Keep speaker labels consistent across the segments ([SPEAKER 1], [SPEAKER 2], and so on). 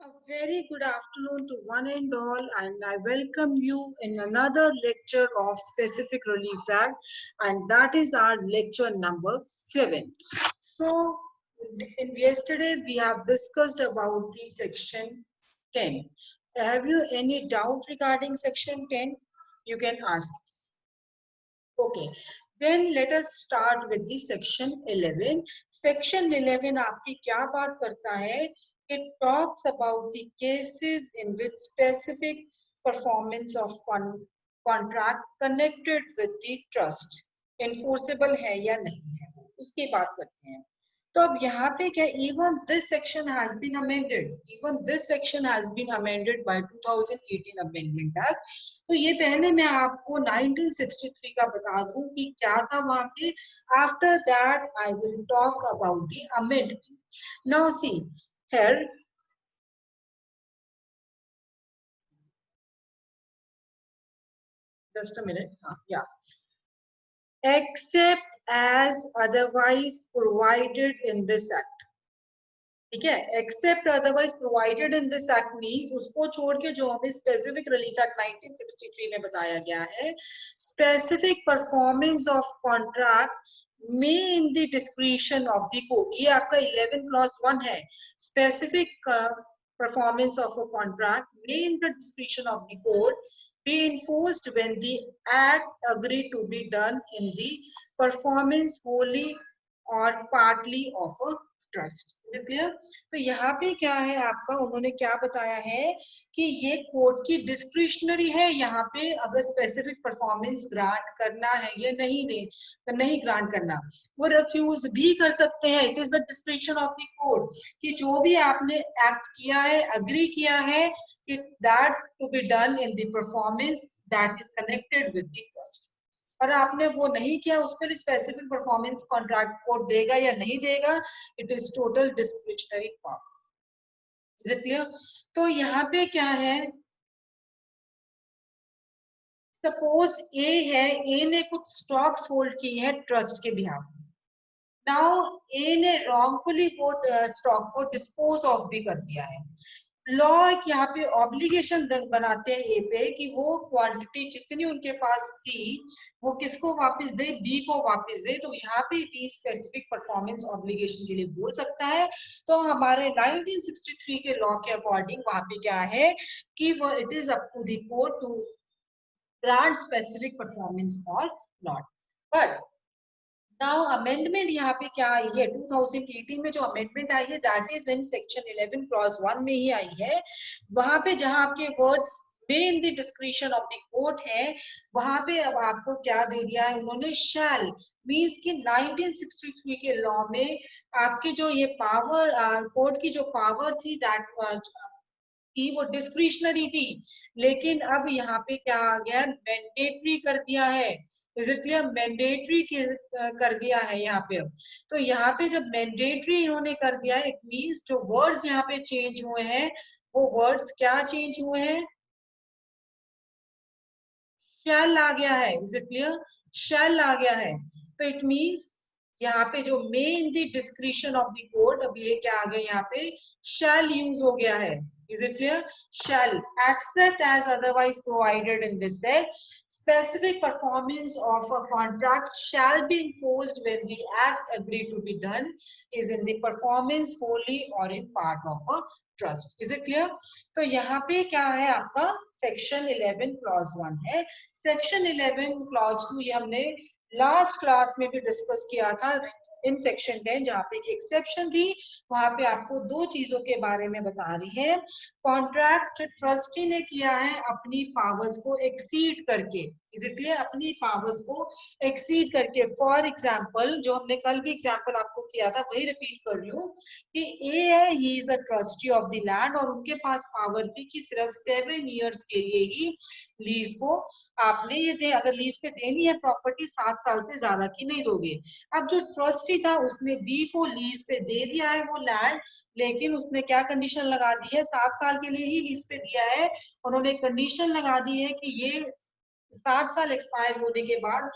[SPEAKER 1] A very good afternoon to one and all, and I welcome you in another lecture of Specific Relief Act, and that is our lecture number 7. So, in yesterday we have discussed about the section 10. Have you any doubt regarding section 10? You can ask. Okay, then let us start with the section 11. Section 11 आपकी क्या बात करता है? It talks about the cases in which specific performance of contract connected with the trust enforceable है या नहीं है, उसकी बात करते हैं. तो अब यहाँ पे क्या, even this section has been amended by 2018 Amendment Act. तो ये पहले मैं आपको 1963 का बता दूं कि क्या था वहां पे. After that I will talk about the amendment. Now see here, just a minute. Yeah, except as otherwise provided in this act. ठीक है, except otherwise provided in this act means उसको छोड़ के जो हमें स्पेसिफिक रिलीफ एक्ट 1963 में बताया गया है, specific performance of contract may in the discretion of the court. ये आपका 11 क्लॉज 1 है. Specific performance of a contract may in the discretion of the court be enforced when the act agreed to be done in the performance wholly or partly of a trust. Is it clear? तो यहाँ पे क्या है आपका, उन्होंने क्या बताया है कि ये कोर्ट की डिस्क्रिशनरी है यहाँ पे अगर स्पेसिफिक परफॉर्मेंस ग्रांट करना है या नहीं दे, तो नहीं ग्रांट करना, वो रिफ्यूज भी कर सकते हैं. It is the description of the court कि जो भी आपने एक्ट किया है, अग्री किया है कि that to be done in the performance that is connected with the trust, और आपने वो नहीं किया, उसके लिए स्पेसिफिक परफॉर्मेंस कॉन्ट्रैक्ट कोड देगा या नहीं देगा. It is total discretionary power. Is it clear? तो यहाँ पे क्या है, सपोज ए है, ए ने कुछ स्टॉक्स होल्ड की है ट्रस्ट के बिहाफ में. नाउ ए ने रॉन्गफुली वो स्टॉक को डिस्पोज ऑफ भी कर दिया है. लॉ यहाँ पे ऑब्लिगेशन बनाते हैं ए पे कि वो क्वांटिटी जितनी उनके पास थी वो किसको वापस दे, बी को वापस दे. तो यहाँ पे बी स्पेसिफिक परफॉर्मेंस ऑब्लिगेशन के लिए बोल सकता है. तो हमारे 1963 के लॉ के अकॉर्डिंग वहां पे क्या है कि वो it is up to the court to grant specific performance और नॉट. बट नाउ अमेंडमेंट यहाँ पे क्या आई है, 2018 में जो अमेंडमेंट आई है that is in section 11 clause 1 में ही आई है. वहां पे जहां आपके वर्ड्स में इन the discretion of the court है, वहां पे अब आपको क्या दे दिया है उन्होंने, शैल. मींस कि 1963 के लॉ में आपकी जो ये पावर, कोर्ट की जो पावर थी दैट थी वो डिस्क्रिशनरी थी, लेकिन अब यहाँ पे क्या आ गया, मैंडेटरी कर दिया है. Is it clear? मैंडेटरी कर दिया है यहाँ पे. तो यहाँ पे जब मैंडेटरी इन्होंने कर दिया है, इट मींस जो वर्ड्स यहाँ पे चेंज हुए हैं वो वर्ड्स क्या चेंज हुए हैं, शैल आ गया है. Is it clear? शैल आ गया है. तो इट मींस यहाँ पे जो may in the discretion of the court, अब ये क्या आ गया यहाँ पे, शैल यूज हो गया है. Is it clear? Shall accept as otherwise provided in this set. Specific performance of a contract shall be enforced when the act agreed to be done is in the performance wholly or in part of a trust. Is it clear? तो यहाँ पे क्या है आपका, section 11 clause 1 है. Section 11 clause 2 ये हमने last class में भी डिस्कस किया था इन सेक्शन 10, जहाँ पे की एक्सेप्शन थी. वहां पे आपको दो चीजों के बारे में बता रही है. कॉन्ट्रैक्ट ट्रस्टी ने किया है अपनी पावर्स को एक्सीड करके. Is it clear? अपनी पावर्स को एक्सीड करके. फॉर एग्जांपल जो हमने कल भी एग्जांपल आपको किया था वही रिपीट कर रही हूँ कि ए है, he is a trustee of the land, और उनके पास पावर थी कि सिर्फ 7 इयर्स के लिए ही लीज को आपने ये दे, अगर लीज पे देनी है प्रॉपर्टी 7 साल से ज्यादा की नहीं दोगे. अब जो ट्रस्टी था उसने बी को लीज पे दे दिया है वो लैंड, लेकिन उसने क्या कंडीशन लगा दी है, 7 साल के लिए ही लीज पे दिया है. उन्होंने कंडीशन लगा दी है कि ये 7 साल एक्सपायर होने के बाद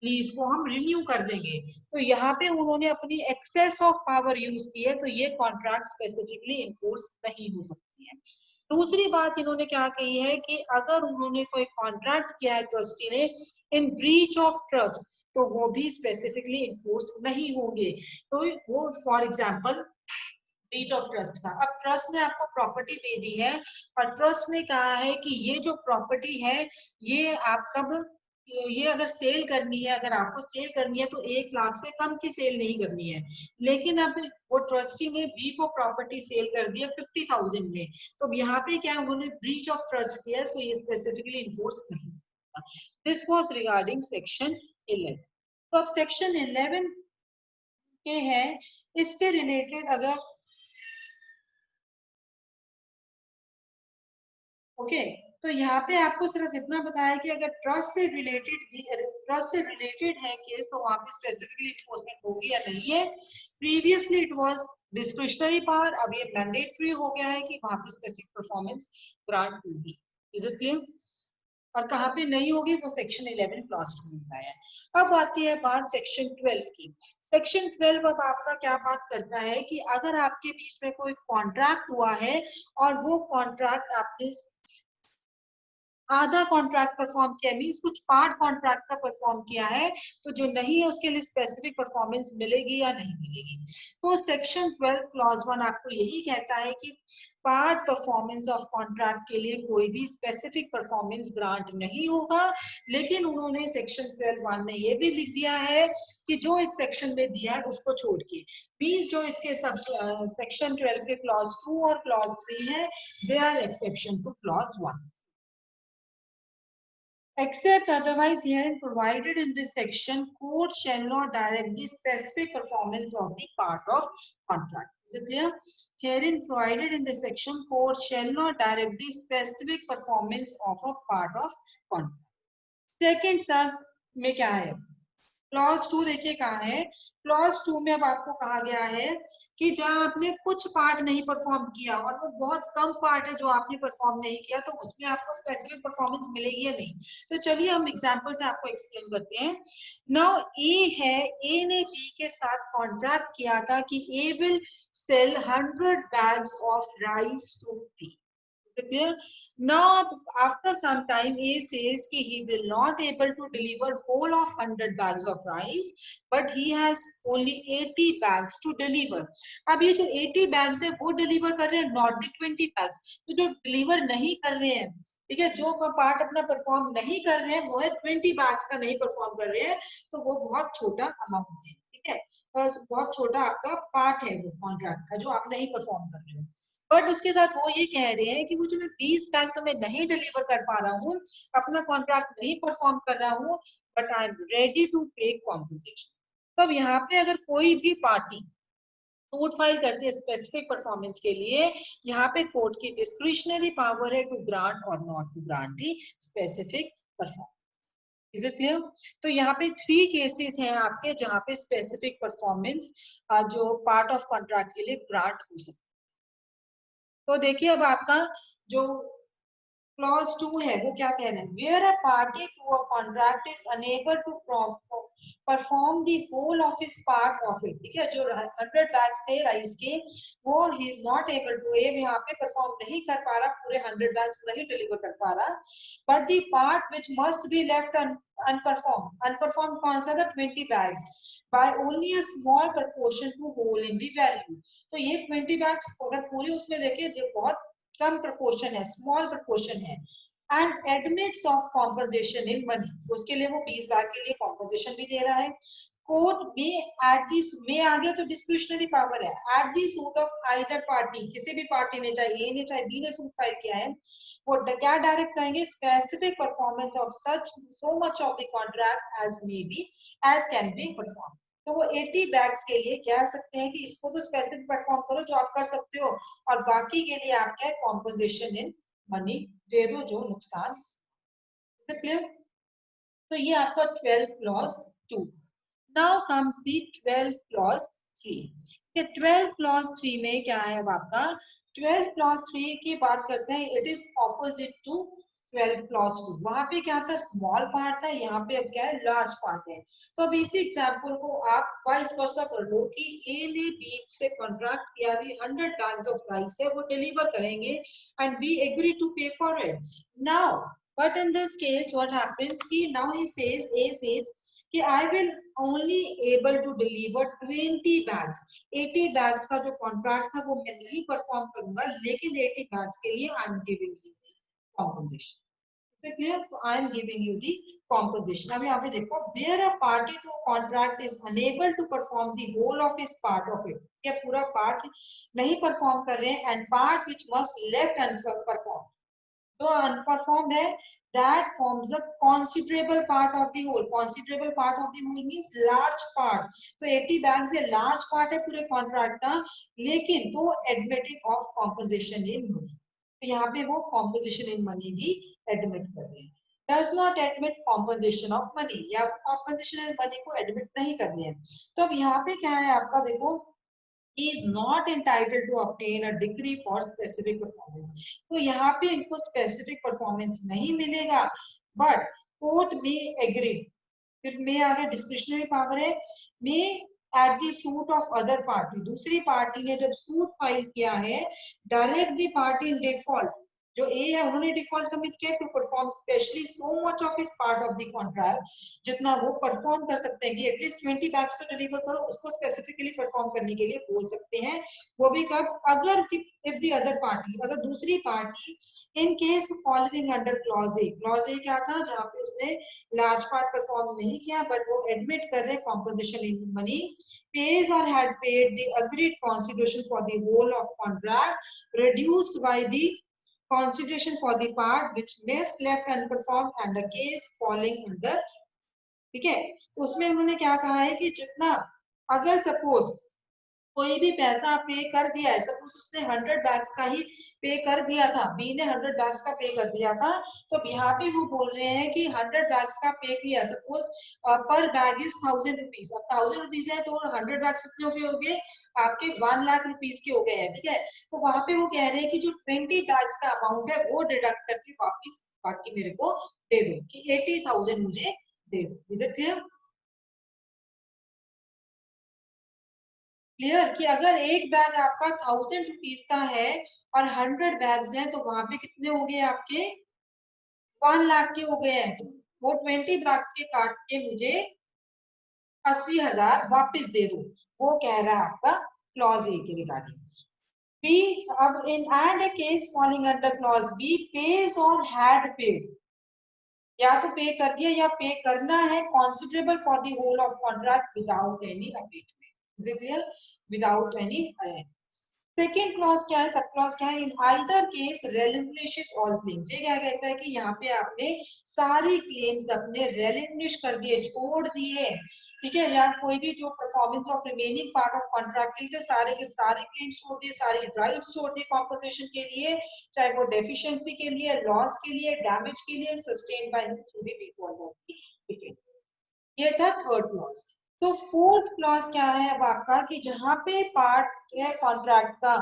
[SPEAKER 1] लीज को हम रिन्यू कर देंगे। तो यहाँ पे उन्होंने अपनी एक्सेस ऑफ पावर यूज की है, तो ये कॉन्ट्रैक्ट स्पेसिफिकली इन्फोर्स नहीं हो सकती है। दूसरी बात इन्होंने क्या कही है कि अगर उन्होंने कोई कॉन्ट्रैक्ट किया है ट्रस्टी ने इन ब्रीच ऑफ ट्रस्ट, तो वो भी स्पेसिफिकली इन्फोर्स नहीं होंगे। तो वो for example breach of trust का, अब ट्रस्ट ने आपको प्रॉपर्टी दे दी है और ट्रस्ट ने कहा है कि ये जो प्रॉपर्टी है ये आप कब, ये अगर सेल करनी है, अगर आपको सेल करनी है तो 1 लाख से कम की सेल नहीं करनी है। लेकिन अब वो ट्रस्टी ने बी को प्रॉपर्टी सेल कर दी है 50,000 में, तो अब यहाँ पे क्या उन्होंने ब्रीच ऑफ ट्रस्ट किया, सो ये स्पेसिफिकली इन्फोर्स नहीं होगा। This was regarding section 11। तो अब सेक्शन 11 के हैं, इसके रिलेटेड अगर ओके, तो यहाँ पे आपको सिर्फ इतना बताया कि अगर ट्रस्ट से रिलेटेड है केस, तो वहां पे स्पेसिफिकली इन्फोर्समेंट होगी या नहीं है। Previously it was discretionary power, अब ये मैंडेटरी हो गया है कि वहां पे स्पेसिफिक परफॉर्मेंस ग्रांट होगी। Is it clear? और कहाँ पे नहीं होगी वो सेक्शन 11 क्लॉज 2 में बताया है। अब आती है बात सेक्शन 12 की। सेक्शन 12 अब आपका क्या बात करता है कि अगर आपके बीच में कोई कॉन्ट्रैक्ट हुआ है और वो कॉन्ट्रैक्ट आपने आधा कॉन्ट्रैक्ट परफॉर्म किया, मीन्स कुछ पार्ट कॉन्ट्रैक्ट का परफॉर्म किया है, तो जो नहीं है उसके लिए स्पेसिफिक परफॉर्मेंस मिलेगी या नहीं मिलेगी। तो सेक्शन 12 क्लॉज 1 आपको यही कहता है कि पार्ट परफॉर्मेंस ऑफ कॉन्ट्रैक्ट के लिए कोई भी स्पेसिफिक परफॉर्मेंस ग्रांट नहीं होगा। लेकिन उन्होंने सेक्शन 12(1) में ये भी लिख दिया है कि जो इस सेक्शन में दिया है उसको छोड़ के, मीन्स जो इसके सब सेक्शन 12 के क्लॉज 2 और क्लॉज 3 है, they are exception to clause 1, except otherwise herein provided in this section, court shall not direct the specific performance of the part of contract. Is it clear? Herein provided in this section, court shall not direct the specific performance of a part of contract. Second सब में क्या है? Clause 2 देखिए कहाँ है। Clause 2 में अब आपको कहा गया है कि जहां आपने कुछ पार्ट नहीं परफॉर्म किया और वो बहुत कम पार्ट है जो आपने परफॉर्म नहीं किया, तो उसमें आपको स्पेसिफिक परफॉर्मेंस मिलेगी या नहीं। तो चलिए हम एग्जांपल से आपको एक्सप्लेन करते हैं। नाउ ए है, ए ने बी के साथ कॉन्ट्रैक्ट किया था कि A will sell 100 bags of rice to B. Clear? Now, after some time, A says कि he will not able to deliver whole of 100 bags of rice, but he has only 80 bags to deliver. अब ये जो 80 bags है वो deliver कर रहे हैं, not the 20 bags. तो जो deliver नहीं कर रहे हैं, ठीक है, जो पार्ट अपना परफॉर्म नहीं कर रहे हैं वो है 20 bags का नहीं परफॉर्म कर रहे हैं, तो वो बहुत छोटा अमाउंट है, ठीक है, बहुत छोटा आपका पार्ट है वो कॉन्ट्रैक्ट का जो आप नहीं परफॉर्म कर रहे हो। बट उसके साथ वो ये कह रहे हैं कि वो जो मैं 20 बैग तो मैं नहीं डिलीवर कर पा रहा हूँ, अपना कॉन्ट्रैक्ट नहीं परफॉर्म कर रहा हूँ, but I am ready to pay compensation. तो अब यहाँ पे अगर कोई भी पार्टी सूट फाइल करती है स्पेसिफिक परफॉर्मेंस के लिए, यहाँ पे कोर्ट की डिस्क्रिशनरी पावर है टू ग्रांट और not to grant the specific performance. Is it clear? तो यहाँ पे 3 केसेस हैं आपके जहाँ पे स्पेसिफिक परफॉर्मेंस जो पार्ट ऑफ कॉन्ट्रैक्ट के लिए ग्रांट हो सकती है। तो देखिए अब आपका जो क्लॉज 2 है वो क्या कह रहे हैं, where a party to a contract is unable to perform the whole of his part of it, ठीक है, जो 100 बैग्स थे राइस के वो ही is not able to, A यहाँ पे परफॉर्म नहीं कर पा रहा, पूरे 100 बैग्स नहीं डिलीवर कर पा रहा, but the part which must be left unperform कौन सा था, 20 bags by only a small proportion to whole in the value। तो ये 20 बैग्स अगर पूरी उसमें देखें जो बहुत कम प्रपोर्शन है, स्मॉल प्रपोर्शन है, and admits of compensation in money, उसके लिए वो 20 लाख के लिए कॉम्पनसेशन भी दे रहा है। कोर्ट में एट दिस में आ गया तो डिस्क्रिशनरी पावर है, at the suit of either party, किसी भी पार्टी ने, चाहे ए ने चाहे बी ने सूट फाइल किया है, वो क्या डायरेक्ट करेंगे, specific performance of such so much of the contract as may be as can be perform. तो वो 80 बैग्स के लिए कह सकते हैं कि इसको तो स्पेसिफिक परफॉर्म करो जो आप कर सकते हो, और बाकी के लिए आप क्या कॉम्पोजिशन इन मनी दे दो जो नुकसान। क्लियर? तो ये आपका 12 clause 2। Now comes the 12 clause 3। ये 12 क्लॉज 3 में क्या है अब आपका, 12 क्लॉज 3 की बात करते हैं, it is opposite to 12 clause 2 वहां पे क्या था, स्मॉल पार्ट था, यहाँ पे अब क्या है, लार्ज पार्ट है। तो अब इसी एग्जांपल को आप वाइस वर्सा कर लो कि ए ने बी से कॉन्ट्रैक्ट किया भी 100 बैग्स ऑफ राइस है, वो डिलीवर करेंगे and B agree to pay for it now. But in this case what happens कि now he says, A says कि I will only able to deliver 20 bags, 80 bags का जो contract था वो मैं नहीं परफॉर्म करूंगा, लेकिन 80 बैग्स के लिए I am giving you compensation. Is it clear? So I am giving you the compensation. अब यहाँ पे देखो, where a party to a contract is unable to perform the whole of his part of it, या पूरा part नहीं perform कर रहे हैं, and part which must left unperformed, जो unperformed है, that forms a considerable part of the whole. Considerable part of the whole means large part. तो 80 bags ये large part है पूरे contract का, लेकिन तो admitting of compensation in money. तो यहाँ पे वो कॉम्पोजिशन इन मनी भी एडमिट कर रहे हैं, does not admit composition of money, या वो कॉम्पोजिशन इन मनी को एडमिट नहीं कर रहे हैं। तो अब यहाँ पे क्या है आपका, देखो, he is not entitled to obtain a degree for specific performance, तो यहाँ पे इनको स्पेसिफिक परफॉर्मेंस नहीं मिलेगा, बट कोर्ट में एग्री, फिर में आगे डिस्क्रिशनरी पावर है, में at the suit of other party, दूसरी पार्टी ने जब सूट फाइल किया है, direct the party in default, जो ए है उन्होंने डिफॉल्ट कमिट किया to perform specially so much of his part of the contract, जितना वो परफॉर्म कर सकते हैं कि एटलीस्ट 20 बैग्स तो डिलीवर करो, उसको स्पेसिफिकली परफॉर्म करने के लिए बोल सकते हैं। वो भी कब, अगर इफ द अदर पार्टी, अगर दूसरी party in case following under clause A, clause A क्या था, जहां पे उसने लार्ज पार्ट परफॉर्म नहीं किया बट वो एडमिट कर रहे composition in money, pays or had paid the agreed consideration for the whole of contract reduced by the consideration for the part which missed left unperformed and the case falling under, ठीक है। तो उसमें उन्होंने क्या कहा है कि जितना, अगर सपोज कोई भी पैसा पे कर दिया है, सपोज उसने 100 बैग्स का ही पे कर दिया था, बी ने 100 बैग्स का पे कर दिया था, तो यहाँ पे वो बोल रहे हैं कि 100 बैग्स का पे किया, सपोज पर बैग इज 1000 रुपीज, अब 1000 रुपीज है तो 100 बैग्स कितने हो गए आपके, 1 लाख रुपीज के हो गए हैं, ठीक है। तो वहां पे वो कह रहे हैं कि जो 20 बैग्स का अमाउंट है वो डिडक्ट करके वापिस बाकी मेरे को दे दो, कि 80,000 मुझे दे दो। Is it clear? क्लियर कि अगर एक बैग आपका 1000 रुपीज का है और 100 बैग्स हैं, तो वहां पे कितने हो गए आपके, 1 लाख के हो गए हैं, तो वो 20 बैग्स के काट के मुझे 80,000 वापस दे दो, वो कह रहा है आपका क्लॉज ए के रिगार्डिंग। बी, अब in and A case falling under clause B, pays और हैड पेड, या तो पे कर दिया या पे करना है, considerable for the whole of contract without any abatement, is it clear, without any. Second clause क्या है, सब क्लॉज क्या है, in either case relinquishes all claims, ये क्या कहता है कि यहाँ पे आपने सारी क्लेम्स अपने रेलिंग्विश कर दिए, छोड़ दिए, ठीक है, या कोई भी जो performance of remaining part of contract के सारे के सारे क्लेम्स छोड़ दिए, सारे राइट्स छोड़ दिए कॉम्पनसेशन के लिए, चाहे वो डेफिशिएंसी के लिए, लॉस के लिए, डैमेज के लिए, sustain by him through the default of the defect. ये था थर्ड क्लॉज। तो फोर्थ क्लॉज क्या है अब आपका, कि जहां पे पार्ट है कॉन्ट्रैक्ट का,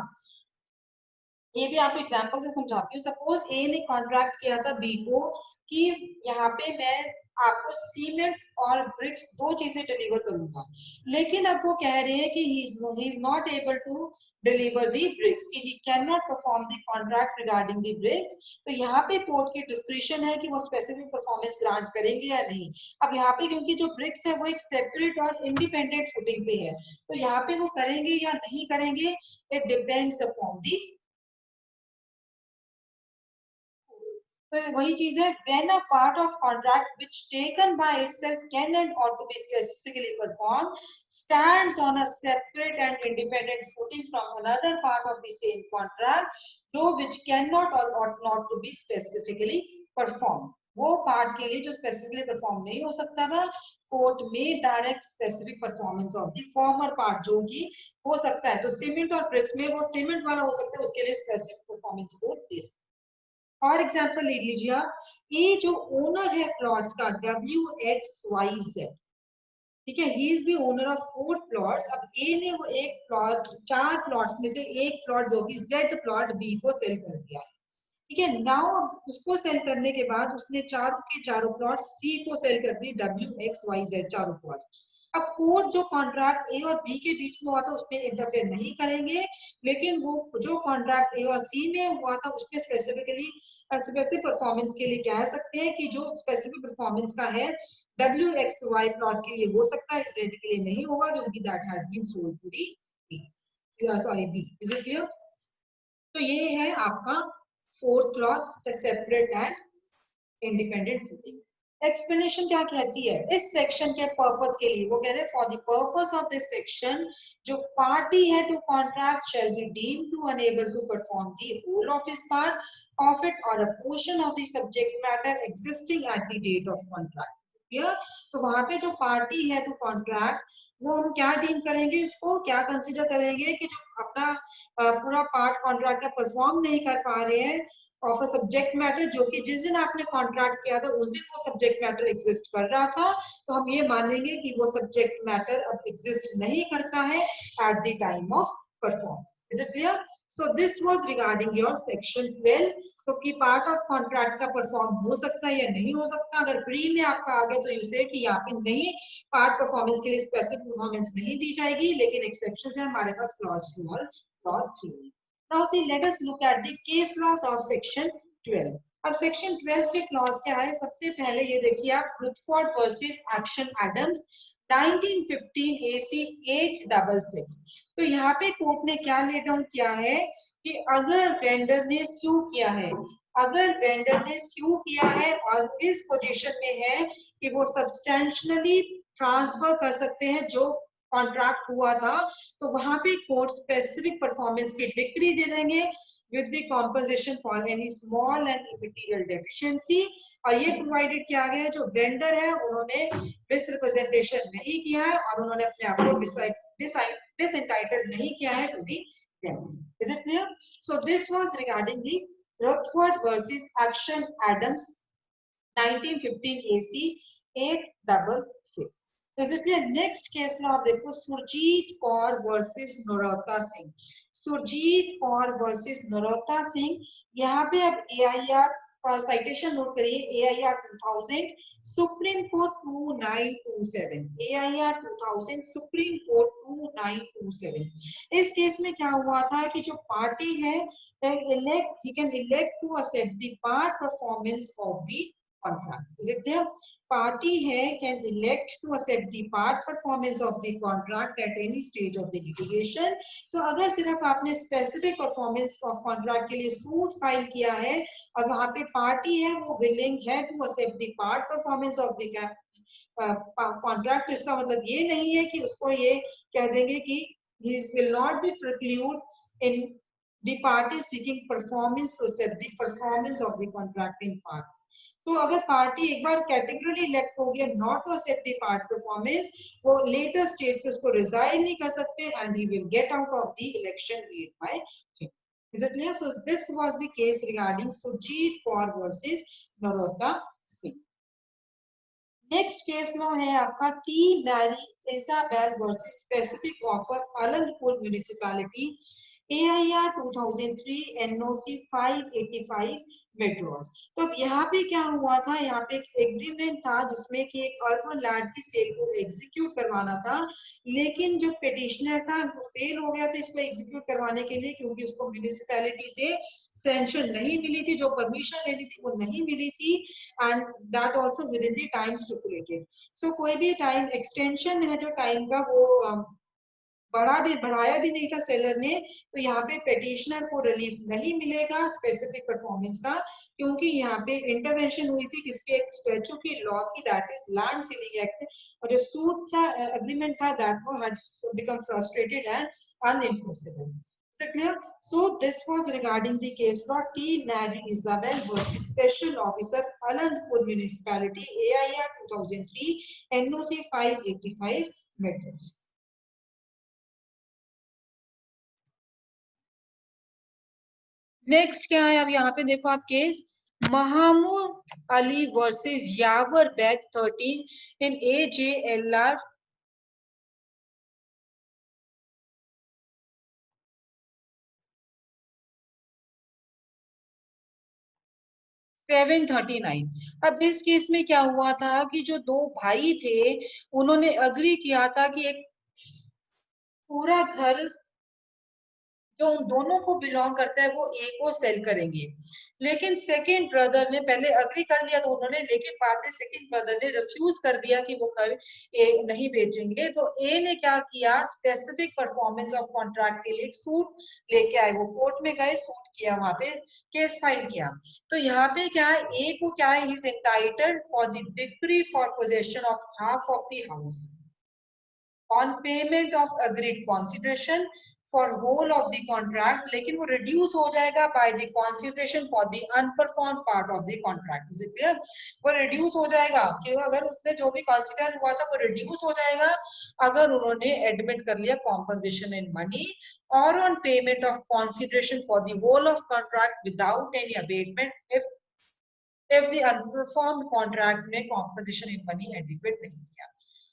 [SPEAKER 1] ये भी आपको एग्जांपल से समझाती हूँ। सपोज ए ने कॉन्ट्रैक्ट किया था बी को कि यहाँ पे मैं आपको सीमेंट और ब्रिक्स दो चीजें डिलीवर करूंगा, लेकिन अब वो कह रहे हैं कि he is not able to deliver the bricks, कि he can not perform the contract regarding the bricks. तो यहाँ पे कोर्ट की डिस्क्रिप्शन है कि वो स्पेसिफिक परफॉर्मेंस ग्रांट करेंगे या नहीं। अब यहाँ पे क्योंकि जो ब्रिक्स है वो एक सेपरेट और इंडिपेंडेंट फुटिंग पे है, तो यहाँ पे वो करेंगे या नहीं करेंगे, इट डिपेंड्स अपॉन दी। तो वही चीज है, when a part of contract which taken by itself can and ought to be specifically performed stands on a separate and independent footing from another part of the same contract, जो which cannot or ought not to be specifically performed, वो part के लिए जो specifically perform नहीं हो सकता था, court में direct specific performance of the former part जो कि हो सकता है, तो सीमेंट और ब्रिक्स में वो सीमेंट वाला हो सकता है, उसके लिए स्पेसिफिक परफॉर्मेंस कोर्ट दे सकता है। और एग्जांपल ले लीजिए आप, ये जो ओनर है प्लॉट्स का WXYZ, ठीक है, he is the owner of 4 plots. अब ए ने वो एक प्लॉट, 4 प्लॉट्स में से एक प्लॉट जो कि Z प्लॉट बी को सेल कर दिया है, ठीक है। नाउ उसको सेल करने के बाद उसने चारों के चारों प्लॉट सी को सेल कर दी WXYZ चारों प्लॉट। अब कोर्ट जो कॉन्ट्रैक्ट ए और बी के बीच में हुआ था उसमें इंटरफेयर नहीं करेंगे, लेकिन वो जो कॉन्ट्रैक्ट ए और सी में हुआ था उसमें स्पेसिफिकली स्पेसिफिक परफॉर्मेंस के लिए कह सकते हैं कि जो स्पेसिफिक परफॉर्मेंस का है WXY प्लॉट के लिए हो सकता है, जेड के लिए नहीं होगा क्योंकि that has been sold to the sorry B. Is it clear? तो ये है आपका fourth clause, separate and independent footing. Explanation क्या कहती है इस सेक्शन के पर्पस के लिए? वो कह रहे हैं for the purpose of this section जो पार्टी है to contract shall be deemed to unable to perform the whole of his part of it और a portion of the subject matter existing at the date of contract. तो वहां पे जो party है to contract वो हम क्या deem करेंगे, उसको क्या कंसिडर करेंगे कि जो अपना पूरा पार्ट कॉन्ट्रैक्ट का परफॉर्म नहीं कर पा रहे हैं ऑफ अ सब्जेक्ट मैटर, जो कि जिस दिन आपने कॉन्ट्रैक्ट किया था उस दिन वो सब्जेक्ट मैटर एग्जिस्ट कर रहा था, तो हम ये मान लेंगे कि वो सब्जेक्ट मैटर अब एग्जिस्ट नहीं करता है at the time of performance. Is it clear? So this was regarding your section 12। तो कि पार्ट ऑफ कॉन्ट्रैक्ट का परफॉर्म हो सकता है या नहीं हो सकता। अगर प्री में आपका आ गया तो यू से कि यहाँ पे नहीं, पार्ट परफॉर्मेंस के लिए स्पेसिफिक परफॉर्मेंस नहीं दी जाएगी, लेकिन एक्सेप्शन है हमारे पास क्लॉज 2 और clause 3। Now see, let us look at the case laws of section 12. अब सेक्शन 12 के क्लॉज क्या है? सबसे पहले ये देखिए आप, रुथफोर्ड वर्सेस एक्शन एडम्स 1915 AC 866। तो यहाँ पे कोर्ट ने क्या ले डाउन किया है कि अगर वेंडर ने सू किया है, अगर वेंडर ने सू किया है और इस पोजीशन में है कि वो सब्सटेंशियली ट्रांसफर कर सकते हैं जो कॉन्ट्रैक्ट हुआ था, तो वहां पे कोर्ट स्पेसिफिक परफॉर्मेंस की डिक्री दे देंगे with the composition for any small and immaterial deficiency. और ये प्रोवाइडेड किया गया है जो वेंडर है उन्होंने मिसरिप्रेजेंटेशन नहीं किया है और उन्होंने अपने आप को डिसएंटाइटल्ड नहीं किया है to the demo. Is it clear? So this was regarding the Rothward versus Action Adams 1915 AC 866। Physically next case में आप देखो, सुरजीत कौर वर्सेस नरोत्ता सिंह। सुरजीत कौर वर्सेस नरोत्ता सिंह। यहाँ पे अब AIR साइटेशन नोट करिए, AIR 2000 supreme court 2927, AIR 2000 supreme court 2927। इस केस में क्या हुआ था कि जो पार्टी है he can elect to accept the part performance of the contract. Is it clear? Party है can elect to accept the part performance of the contract at any stage of the litigation. तो अगर सिर्फ आपने specific performance of contract के लिए suit file किया है और वहां पे पार्टी है वो willing है to accept the part performance of the contract, तो इसका मतलब ये नहीं है कि उसको ये कह देंगे कि he will not be preclude in the party seeking performance to accept the performance of the contracting part. तो अगर पार्टी एक बार कैटेगरीली इलेक्ट हो गया not to accept the part performance, वो लेटर स्टेज पे उसको रिजाइन नहीं कर सकते and he will get out of the election made by him. Is it clear? So this was the case regarding Surjit Kaur versus Narotta Singh. Next case law है आपका T Mary Isabel versus specific offer Anandpur municipality, AIR 2003 NOC 585 मेट्रोस। तो अब यहाँ पे क्या हुआ था, यहाँ पे एक एग्रीमेंट था जिसमें कि एक अर्बन लैंड की सेल को एग्जीक्यूट करवाना था, लेकिन जो पिटिशनर था वो फेल हो गया था इसको एग्जीक्यूट करवाने के लिए क्योंकि उसको म्युनिसिपैलिटी से सैंक्शन नहीं मिली थी, जो परमिशन लेनी थी वो नहीं मिली थी, and that also within the time stipulated. So कोई भी टाइम एक्सटेंशन है जो टाइम का वो बढ़ाया भी नहीं था सेलर ने, तो यहाँ पे पेटिशनर को रिलीफ नहीं मिलेगा स्पेसिफिक परफॉर्मेंस का, क्योंकि यहाँ पे इंटरवेंशन हुई थी किसके, स्टैच्यू की लॉ की, that is land ceiling act, और जो सूट था एग्रीमेंट था दैट वो had become frustrated and unenforceable. Clear? So this was regarding the case law T. Mary Isabel versus Special Officer Alandpur Municipality, AIR 2003 NOC 585 Metros. Next क्या है, अब यहाँ पे देखो आप केस महमूद अली वर्सेस यावर बैग 13 इन AJLR 739। अब इस केस में क्या हुआ था कि जो दो भाई थे उन्होंने अग्री किया था कि एक पूरा घर जो उन दोनों को बिलोंग करता है वो ए को सेल करेंगे। लेकिन सेकंड ब्रदर ने पहले अग्री कर लिया तो उन्होंने, लेकिन बाद में सेकंड ब्रदर ने रिफ्यूज कर दिया कि वो घर ए नहीं बेचेंगे। तो ए ने क्या किया, स्पेसिफिक परफॉर्मेंस ऑफ कॉन्ट्रैक्ट के लिए एक सूट लेके आए, वो कोर्ट में गए, सूट किया, वहां पे केस फाइल किया। तो यहाँ पे क्या है, ए को क्या है, he is entitled for the decree for possession of half of the house on payment of agreed consideration for whole of the contract, लेकिन वो रिड्यूस हो जाएगा by the consideration for the unperform part of the contract. Is it clear? वो reduce हो जाएगा क्योंकि अगर उसने जो भी कंसीडर हुआ था वो रिड्यूस हो जाएगा अगर उन्होंने एडमिट कर लिया कॉम्पनसेशन इन मनी और on payment of consideration for the whole of contract without any abatement if the unperformed contract में कॉम्पोजिशन इन मनी एडिक्वेट नहीं किया,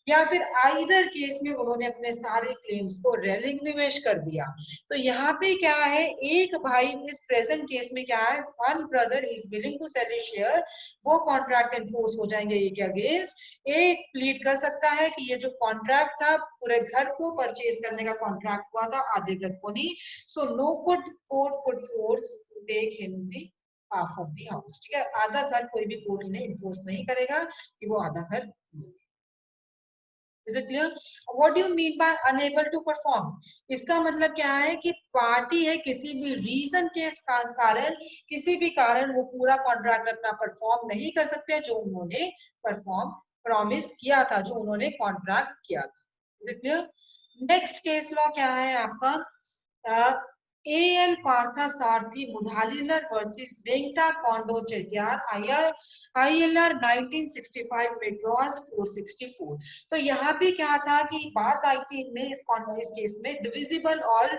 [SPEAKER 1] या फिर आइदर केस में उन्होंने अपने सारे क्लेम्स को रेलिंग्विश कर दिया। तो यहाँ पे क्या है, एक भाई, इस प्रेजेंट केस में क्या है, one brother is willing to sell a share, वो कॉन्ट्रैक्ट एनफोर्स हो जाएंगे ए के अगेंस्ट। एक प्लीड कर सकता है कि ये जो कॉन्ट्रैक्ट था पूरे घर को परचेज करने का कॉन्ट्रैक्ट हुआ था, आधे घर को नहीं। So no court could force to take him the half of the house. ठीक है, आधा घर कोई भी कोर्ट इन्हें इन्फोर्स नहीं करेगा कि वो आधा घर ले। Is it clear? What do you mean by unable to perform? इसका मतलब क्या है कि पार्टी है किसी भी रीजन के कारण, किसी भी कारण वो पूरा कॉन्ट्रैक्ट अपना परफॉर्म नहीं कर सकते जो उन्होंने परफॉर्म प्रॉमिस किया था, जो उन्होंने कॉन्ट्रैक्ट किया था। Is it clear? Next case law क्या है आपका, AL Partha Sarathi Mudaliar versus Venkata Kondo Chettiar ILR 1965 विड्रॉज 464। तो यहाँ पे क्या था कि बात आई थी इनमें, इस केस में डिविजिबल और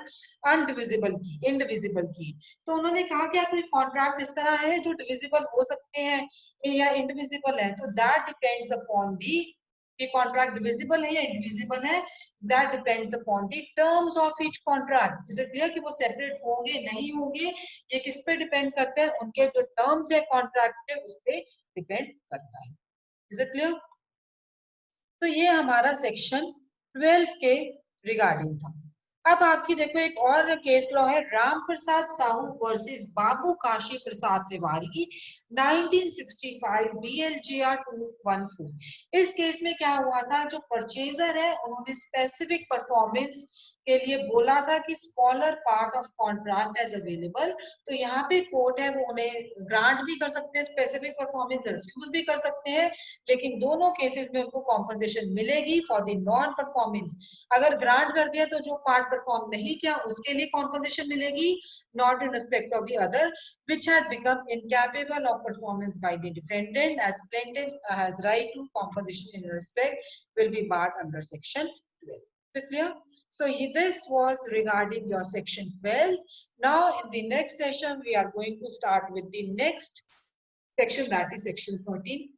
[SPEAKER 1] अनडिविजिबल की, इनडिविजिबल की। तो उन्होंने कहा क्या कोई कॉन्ट्रैक्ट इस तरह है जो डिविजिबल हो सकते हैं या इंडिविजिबल है, तो that depends upon the contract divisible है या इंडिविजिबल है, that depends upon the terms of each contract। is it clear कि वो सेपरेट होंगे नहीं होंगे, ये किस पे डिपेंड करते हैं, उनके जो टर्म्स है कॉन्ट्रैक्ट के उस पे डिपेंड करता है। is it clear? तो ये हमारा सेक्शन 12 के रिगार्डिंग था। अब आपकी देखो एक और केस लॉ है, राम प्रसाद साहू वर्सेस बाबू काशी प्रसाद तिवारी 1965 BLGR 214। इस केस में क्या हुआ था, जो परचेजर है उन्होंने स्पेसिफिक परफॉर्मेंस के लिए बोला था कि smaller part of contract as available. तो यहाँ पे कोर्ट है वो उन्हें ग्रांट भी कर सकते हैं स्पेसिफिक परफॉर्मेंस, रिफ्यूज भी कर सकते हैं, लेकिन दोनों केसेस में उनको कॉम्पनसेशन मिलेगी फॉर द नॉन परफॉर्मेंस। अगर ग्रांट कर दिया तो जो पार्ट परफॉर्म नहीं किया उसके लिए कॉम्पनसेशन मिलेगी, not in respect of the other which had become incapable of performance by the defendant, as plaintiff has right to compensation in respect will be barred under section 12. Is it clear? So this was regarding your section 12. Now in the next session we are going to start with the next section, that is section 13.